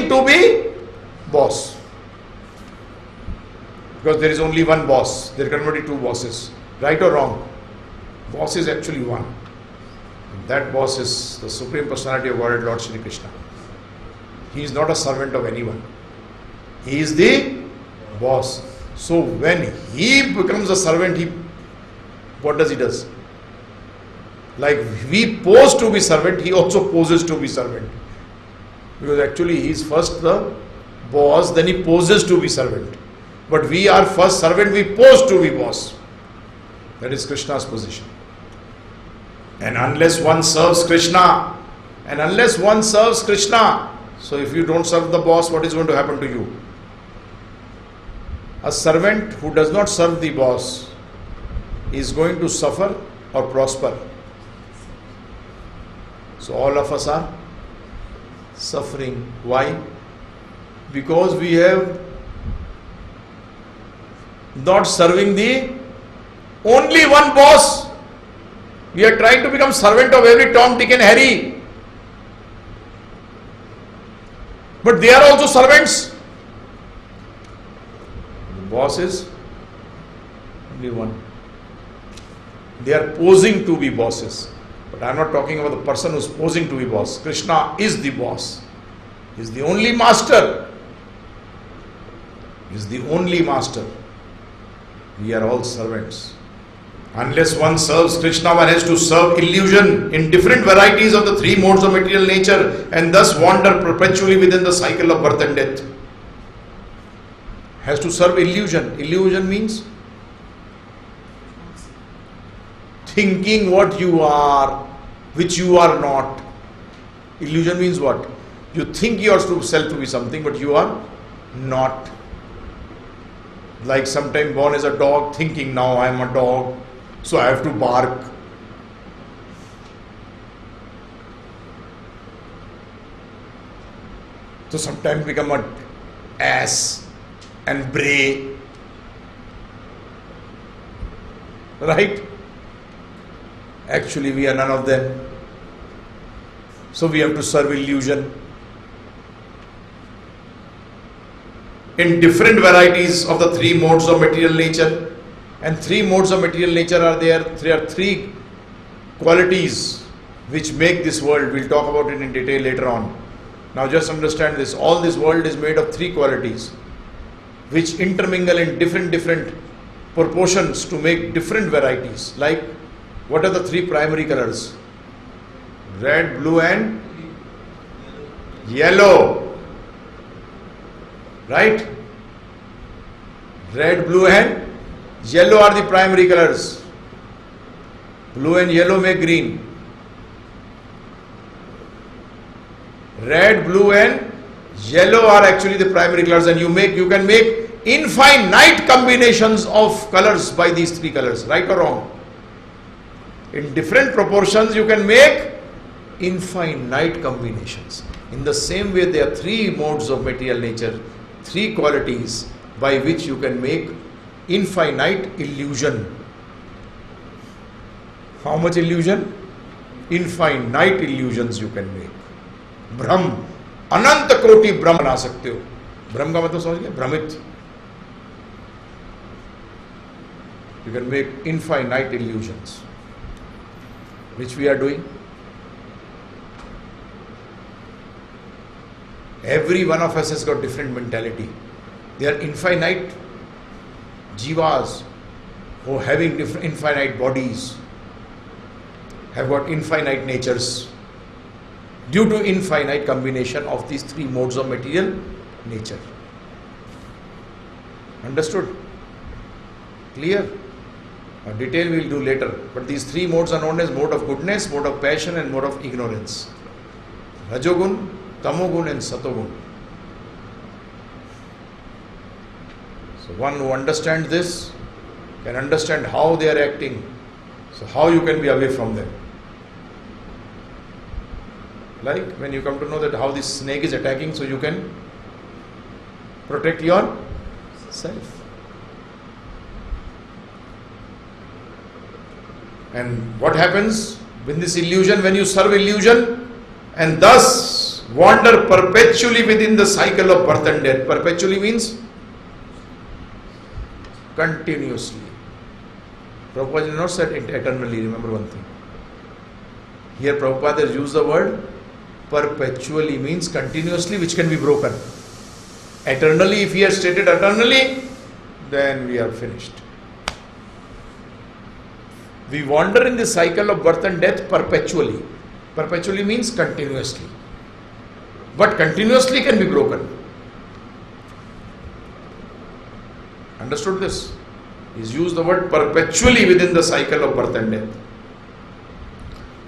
posing to be boss. Because there is only one boss. There cannot be two bosses. Right or wrong? Boss is actually one. That boss is the Supreme Personality of Godhead, Lord Shri Krishna. He is not a servant of anyone. He is the boss. So when he becomes a servant, what does he do? Like we pose to be servant, he also poses to be servant. Because actually he is first the boss, then he poses to be servant. But we are first servant, we pose to be boss. That is Krishna's position. And unless one serves Krishna, so if you don't serve the boss, what is going to happen to you? A servant who does not serve the boss is going to suffer or prosper. So all of us are suffering. Why? Because we have not serving the only one boss. We are trying to become servant of every Tom, Dick and Harry. But they are also servants. The boss is only one. They are posing to be bosses. But I am not talking about the person who is posing to be boss. Krishna is the boss. He is the only master. He is the only master. We are all servants. Unless one serves Krishna, one has to serve illusion in different varieties of the three modes of material nature and thus wander perpetually within the cycle of birth and death. Has to serve illusion. Illusion means thinking what you are, which you are not. Illusion means what? You think yourself to be something, but you are not. Like sometime born as a dog, thinking now I am a dog, so I have to bark. So sometimes become an ass and bray. Right? Actually we are none of them. So we have to serve illusion. In different varieties of the three modes of material nature. And three modes of material nature are there. There are three qualities which make this world. We'll talk about it in detail later on. Now just understand this. All this world is made of three qualities which intermingle in different proportions to make different varieties. Like, what are the three primary colors? Red, blue and yellow. Right? Red, blue and yellow are the primary colors. Blue and yellow make green. Red, blue and yellow are actually the primary colors, and you can make infinite combinations of colors by these three colors. Right or wrong? In different proportions you can make infinite combinations. In the same way, there are three modes of material nature, three qualities by which you can make infinite illusion. How much illusion? Infinite illusions you can make. Brahm, अनंत कोटि ब्रह्म बना सकते हो. ब्रह्म का मतलब समझ गए? भ्रमित. You can make infinite illusions, which we are doing. Every one of us has got different mentality. There are infinite jivas who are having different infinite bodies, have got infinite natures due to infinite combination of these three modes of material nature. Understood? Clear? A detail we will do later. But these three modes are known as mode of goodness, mode of passion and mode of ignorance. Rajogun, Tamogun and Satogun. So one who understands this can understand how they are acting. So how you can be away from them. Like when you come to know that how this snake is attacking, so you can protect yourself. And what happens when this illusion, when you serve illusion, and thus wander perpetually within the cycle of birth and death. Perpetually means continuously. Prabhupada did not say it eternally, remember one thing. Here Prabhupada has used the word perpetually, means continuously, which can be broken. Eternally, if he has stated eternally, then we are finished. We wander in the cycle of birth and death perpetually. Perpetually means continuously. But continuously can be broken. Understood this? He's used the word perpetually within the cycle of birth and death.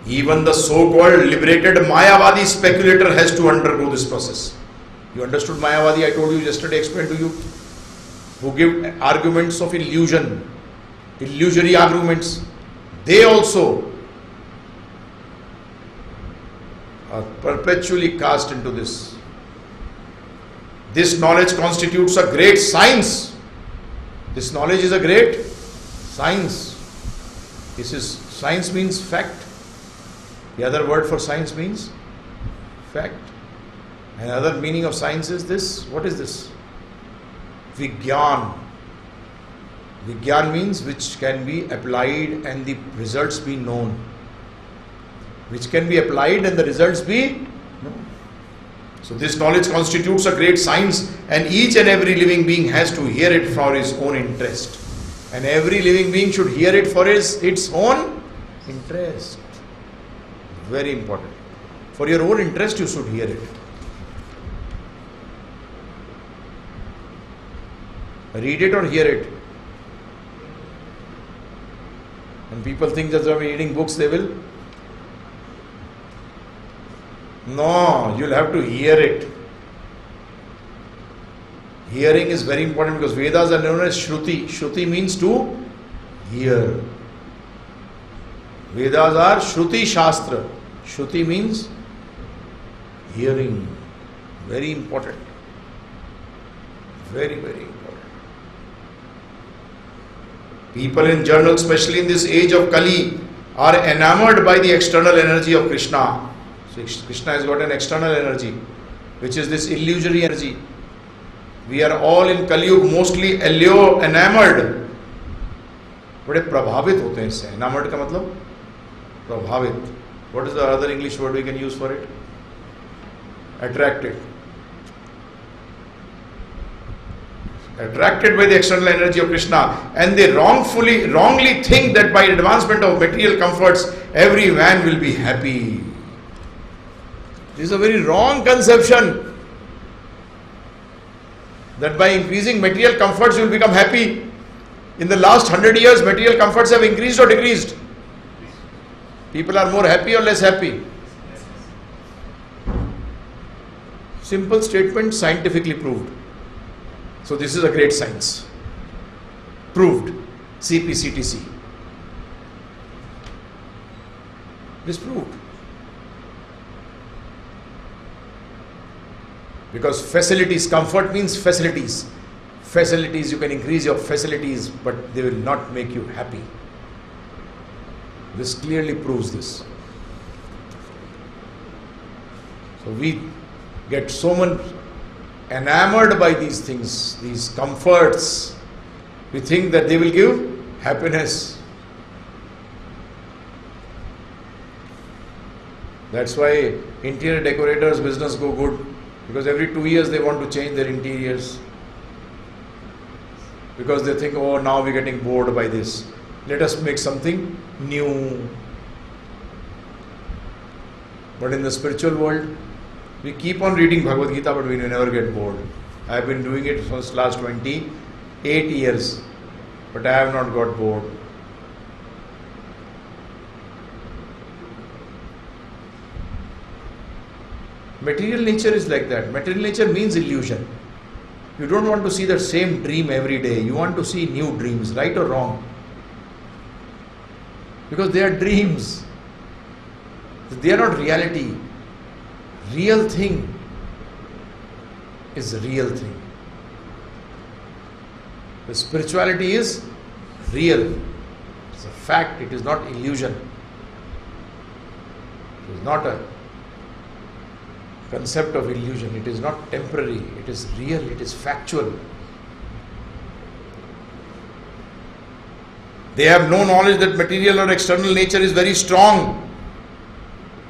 Even the so-called liberated Mayavadi speculator has to undergo this process. You understood Mayavadi? I told you yesterday, explained to you. Who give arguments of illusion, illusory arguments. They also are perpetually cast into this. This knowledge constitutes a great science. This knowledge is a great science. This is, science means fact. The other word for science means fact. Another meaning of science is this. What is this? Vigyan. Vigyan means which can be applied and the results be known. Which can be applied and the results be known. So this knowledge constitutes a great science, and each and every living being has to hear it for his own interest. And every living being should hear it for its own interest. Very important. For your own interest you should hear it. Read it or hear it. When people think that they are reading books, they will. No, you'll have to hear it. Hearing is very important because Vedas are known as Shruti. Shruti means to hear. Vedas are Shruti Shastra. Shruti means hearing. Very important. Very, very important. People in general, especially in this age of Kali, are enamored by the external energy of Krishna. So Krishna has got an external energy, which is this illusory energy. We are all in Kali Yuga mostly enamored. बड़े प्रभावित होते हैं इससे. Enamored का मतलब प्रभावित. What is the other English word we can use for it? Attracted. Attracted by the external energy of Krishna, and they wrongly think that by advancement of material comforts, every man will be happy. This is a very wrong conception. That by increasing material comforts, you will become happy. In the last 100 years, material comforts have increased or decreased? People are more happy or less happy? Simple statement, scientifically proved. So this is a great science. Proved. CPCTC. This proved. Because facilities, comfort means facilities. Facilities, you can increase your facilities, but they will not make you happy. This clearly proves this. So we get so much enamored by these things, these comforts. We think that they will give happiness. That's why interior decorators' business go good, because every 2 years they want to change their interiors. Because they think, oh, now we're getting bored by this. Let us make something new. But in the spiritual world, we keep on reading Bhagavad Gita, but we never get bored. I have been doing it since last 28 years, but I have not got bored. Material nature is like that. Material nature means illusion. You don't want to see the same dream every day. You want to see new dreams, right or wrong? Because they are dreams. They are not reality. Real thing is a real thing. The spirituality is real. It's a fact. It is not illusion. It is not a concept of illusion. It is not temporary, it is real, it is factual. They have no knowledge that material or external nature is very strong.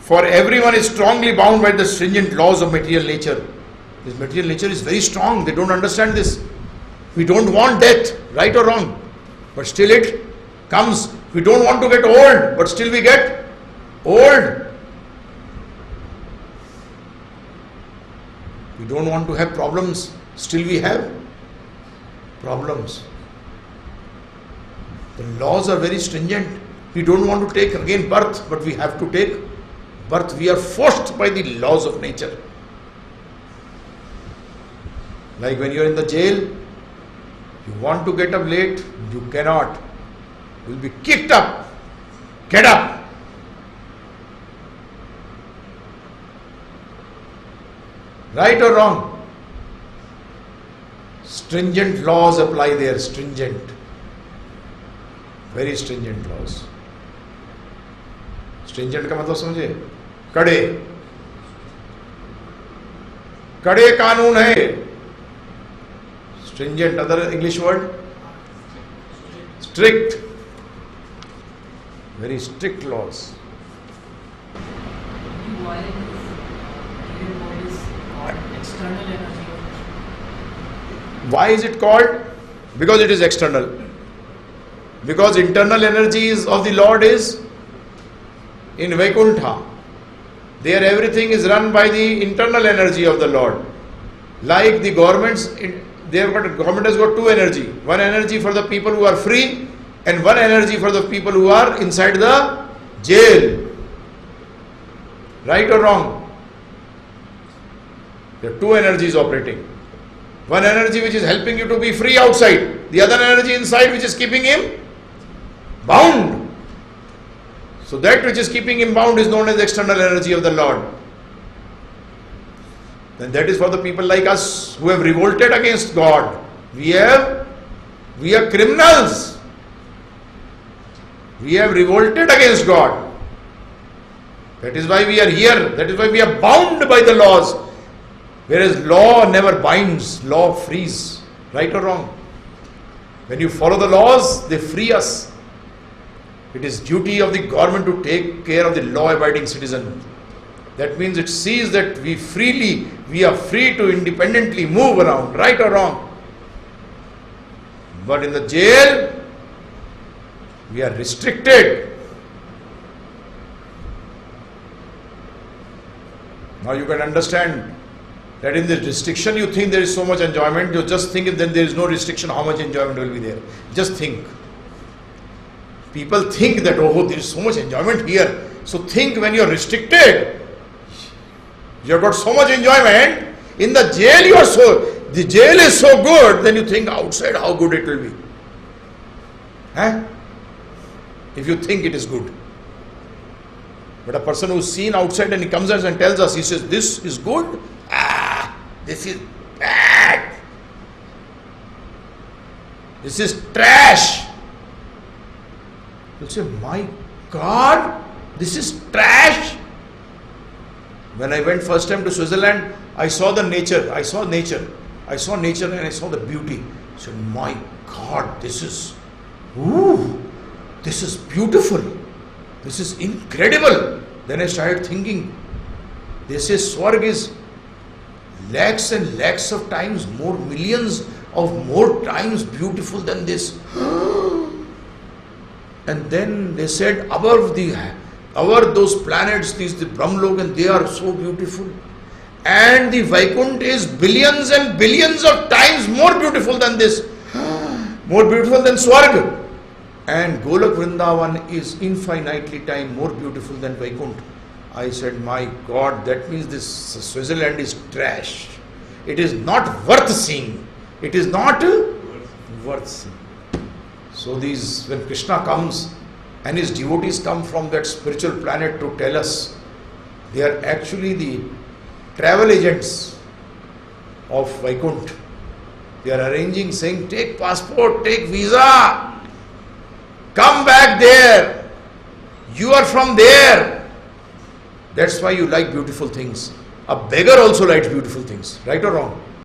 For everyone is strongly bound by the stringent laws of material nature. This material nature is very strong. They don't understand this. We don't want death, right or wrong, but still it comes. We don't want to get old, but still we get old. We don't want to have problems, still we have problems. The laws are very stringent. We don't want to take again birth, but we have to take birth. We are forced by the laws of nature. Like when you are in the jail, you want to get up late, you cannot. You will be kicked up. Get up. Right or wrong? Stringent laws apply there, stringent. Very stringent laws. Stringent का मतलब समझे? कड़े. कड़े कानून है. Stringent, other English word? Strict. Very strict laws. Why is it called? Because it is external. Because internal energies of the Lord is in Vaikuntha. There everything is run by the internal energy of the Lord. Like the government has got two energy. One energy for the people who are free and one energy for the people who are inside the jail. Right or wrong? There are two energies operating. One energy which is helping you to be free outside. The other energy inside which is keeping him bound. So that which is keeping him bound is known as the external energy of the Lord. Then that is for the people like us who have revolted against God. We are criminals. We have revolted against God. That is why we are here. That is why we are bound by the laws. Whereas law never binds, law frees. Right or wrong? When you follow the laws, they free us. It is duty of the government to take care of the law-abiding citizen. That means it sees that we are free to independently move around, right or wrong. But in the jail, we are restricted. Now you can understand that in the restriction you think there is so much enjoyment. You just think if then there is no restriction, how much enjoyment will be there. Just think. People think that, oh, there is so much enjoyment here. So think when you are restricted, you have got so much enjoyment. In the jail the jail is so good, then you think outside how good it will be. If you think it is good. But a person who is seen outside and he comes and tells us, he says, this is good, this is bad, this is trash. You'll say, my God, this is trash. When I went first time to Switzerland, I saw the nature. I saw nature and I saw the beauty. I said, my God, this is beautiful. This is incredible. Then I started thinking, they say Swarg is lakhs and lakhs of times more, millions of more times beautiful than this. And then they said above those planets, the Brahmlok, and they are so beautiful. And the Vaikuntha is billions and billions of times more beautiful than this. More beautiful than Swarg. And Golak Vrindavan is infinitely time more beautiful than Vaikuntha. I said, my God, that means this Switzerland is trash. It is not worth seeing. It is not worth seeing. So when Krishna comes and his devotees come from that spiritual planet to tell us, they are actually the travel agents of Vaikuntha. They are arranging, saying, take passport, take visa, come back there. You are from there. That's why you like beautiful things. A beggar also writes beautiful things, right or wrong?